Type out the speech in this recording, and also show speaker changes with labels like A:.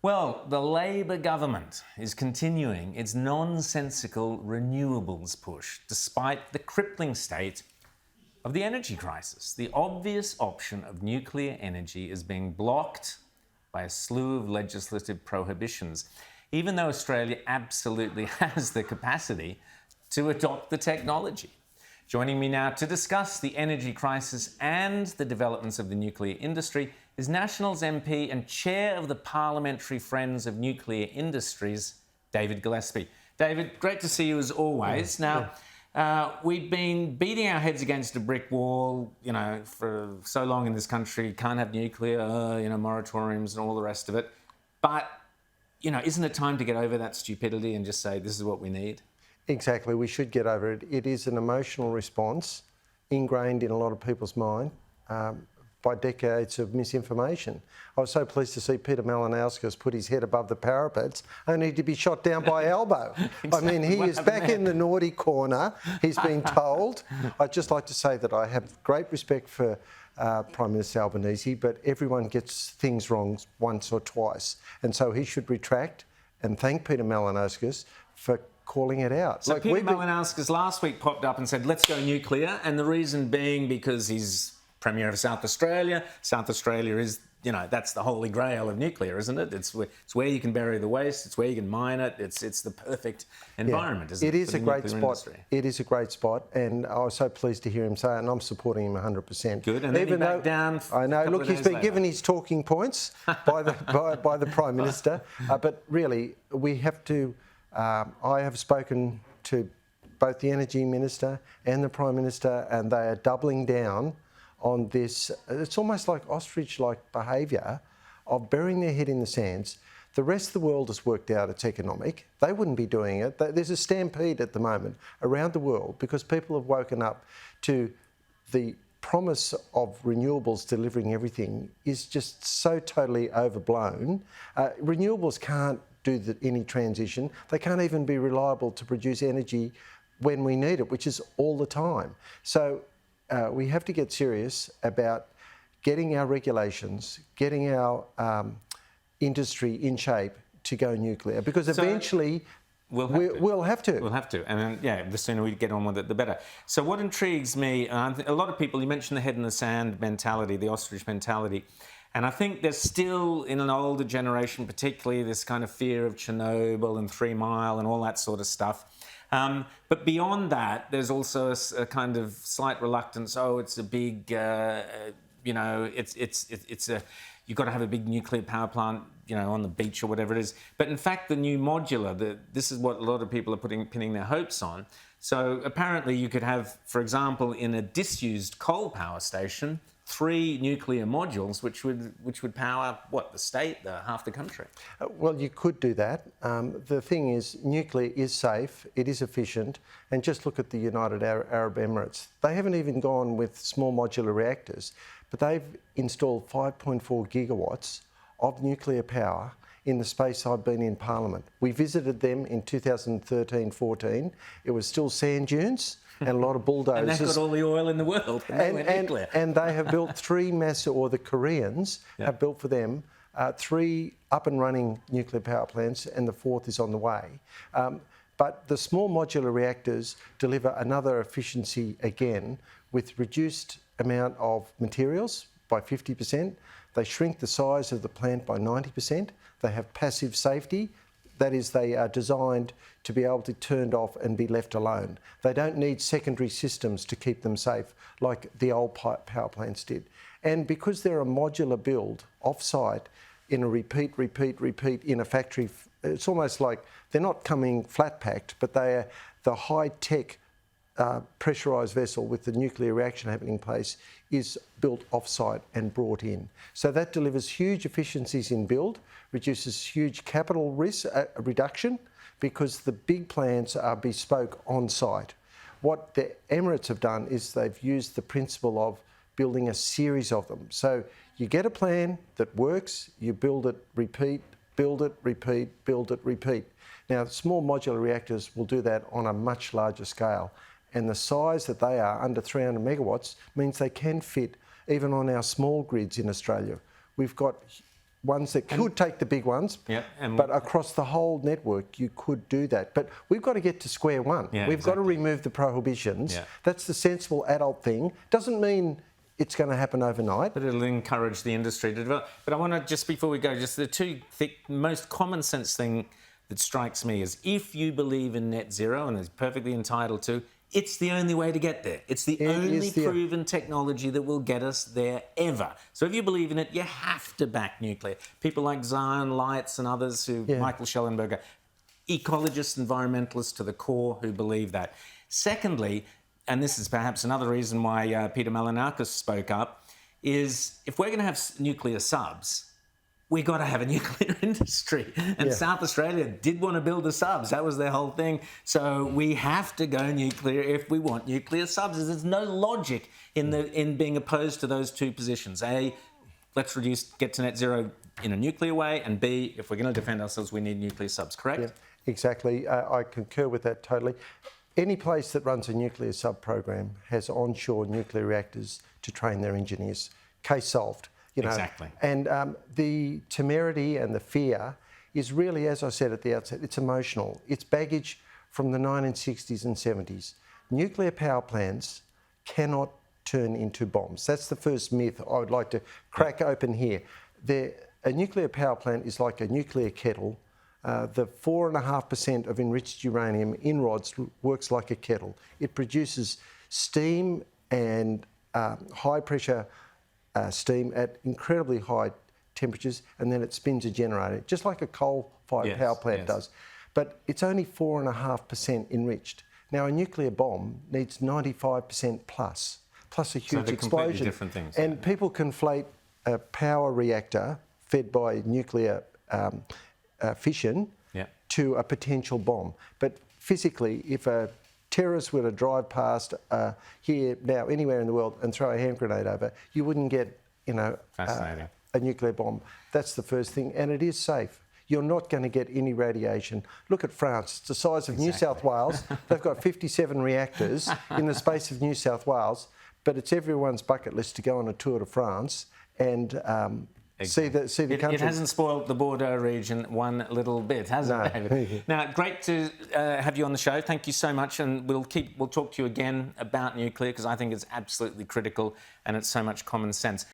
A: Well, the Labor government is continuing its nonsensical renewables push, despite the crippling state of the energy crisis. The obvious option of nuclear energy is being blocked by a slew of legislative prohibitions, even though Australia absolutely has the capacity to adopt the technology. Joining me now to discuss the energy crisis and the developments of the nuclear industry is Nationals MP and Chair of the Parliamentary Friends of Nuclear Industries, David Gillespie. David, great to see you as always. We've been beating our heads against a brick wall, for so long in this country. Can't have nuclear, moratoriums and all the rest of it. But, isn't it time to get over that stupidity and just say this is what we need?
B: Exactly, we should get over it. It is an emotional response ingrained in a lot of people's mind by decades of misinformation. I was so pleased to see Peter Malinauskas put his head above the parapets, only to be shot down by elbow.
A: Exactly.
B: I mean, he is back in the naughty corner, he's been told. I'd just like to say that I have great respect for Prime Minister Albanese, but everyone gets things wrong once or twice. And so he should retract and thank Peter Malinauskas for calling it out.
A: So Peter Malinauskas last week popped up and said, let's go nuclear. And the reason being because he's Premier of South Australia. South Australia is, that's the holy grail of nuclear, isn't it? It's where you can bury the waste. It's where you can mine it. It's the perfect environment, isn't it?
B: It is a great spot. It is a great spot. And I was so pleased to hear him say it, and I'm supporting him 100%.
A: Good. And then he backed down.
B: I know. Look, he's been given his talking points by the Prime Minister. But really, we have to... I have spoken to both the Energy Minister and the Prime Minister, and they are doubling down on this. It's almost like ostrich-like behaviour of burying their head in the sands. The rest of the world has worked out it's economic. They wouldn't be doing it. There's a stampede at the moment around the world because people have woken up to the promise of renewables delivering everything is just so totally overblown. Renewables can't do any transition. They can't even be reliable to produce energy when we need it, which is all the time. So we have to get serious about getting our regulations, getting our industry in shape to go nuclear, because eventually we'll have to.
A: We'll have to. And then, the sooner we get on with it, the better. So what intrigues me, a lot of people, you mentioned the head in the sand mentality, the ostrich mentality. And I think there's still, in an older generation particularly, this kind of fear of Chernobyl and 3 Mile and all that sort of stuff. But beyond that, there's also a kind of slight reluctance. Oh, it's a big, you've got to have a big nuclear power plant, on the beach or whatever it is. But in fact, the new modular, this is what a lot of people are pinning their hopes on. So apparently you could have, for example, in a disused coal power station, 3 nuclear modules, which would power, the state, half the country.
B: Well, you could do that. The thing is, nuclear is safe, it is efficient, and just look at the United Arab Emirates. They haven't even gone with small modular reactors, but they've installed 5.4 gigawatts of nuclear power in the space I've been in Parliament. We visited them in 2013-14. It was still sand dunes and a lot of bulldozers.
A: And they've got all the oil in the world.
B: And they have built 3 or the Koreans have built for them 3 up and running nuclear power plants, and the 4th is on the way. But the small modular reactors deliver another efficiency again with reduced amount of materials by 50%. They shrink the size of the plant by 90%. They have passive safety. That is, they are designed to be able to be turned off and be left alone. They don't need secondary systems to keep them safe like the old power plants did. And because they're a modular build off-site in a repeat in a factory, it's almost like they're not coming flat-packed, but they are the high-tech pressurised vessel with the nuclear reaction happening place is built off-site and brought in. So that delivers huge efficiencies in build, reduces huge capital risk reduction, because the big plants are bespoke on-site. What the Emirates have done is they've used the principle of building a series of them. So you get a plan that works, you build it, repeat, build it, repeat, build it, repeat. Now, small modular reactors will do that on a much larger scale. And the size that they are, under 300 megawatts, means they can fit even on our small grids in Australia. We've got ones that could take the big ones, but across the whole network you could do that. But we've got to get to square one. We've got to remove the prohibitions. That's the sensible adult thing. Doesn't mean it's going to happen overnight.
A: But it'll encourage the industry to develop. But I want to, just before we go, just the two most common sense thing that strikes me is if you believe in net zero, and is perfectly entitled to, it's the only way to get there. It's the only proven technology that will get us there ever. So if you believe in it, you have to back nuclear. People like Zion Lights and others, Michael Schellenberger, ecologists, environmentalists to the core who believe that. Secondly, and this is perhaps another reason why Peter Malinakis spoke up, is if we're going to have nuclear subs, we've got to have a nuclear industry. And South Australia did want to build the subs. That was their whole thing. So we have to go nuclear if we want nuclear subs. There's no logic in being opposed to those two positions. A, let's get to net zero in a nuclear way. And B, if we're going to defend ourselves, we need nuclear subs, correct?
B: Yeah, exactly. I concur with that totally. Any place that runs a nuclear sub program has onshore nuclear reactors to train their engineers. Case solved.
A: Exactly.
B: And the temerity and the fear is really, as I said at the outset, it's emotional. It's baggage from the 1960s and 70s. Nuclear power plants cannot turn into bombs. That's the first myth I would like to crack open here. A nuclear power plant is like a nuclear kettle. The 4.5% of enriched uranium in rods works like a kettle. It produces steam and high pressure steam at incredibly high temperatures, and then it spins a generator, just like a coal-fired power plant does. But it's only 4.5% enriched. Now, a nuclear bomb needs 95% plus a huge explosion.
A: Different things.
B: And people conflate a power reactor fed by nuclear fission to a potential bomb. But physically, if a terrorists were to drive past here now anywhere in the world and throw a hand grenade over, you wouldn't get, a nuclear bomb. That's the first thing, and it is safe. You're not going to get any radiation. Look at France. It's the size of New South Wales. They've got 57 reactors in the space of New South Wales, but it's everyone's bucket list to go on a tour de France and see the country.
A: It hasn't spoiled the Bordeaux region one little bit, has it, David? Now, great to have you on the show. Thank you so much, and we'll talk to you again about nuclear because I think it's absolutely critical and it's so much common sense.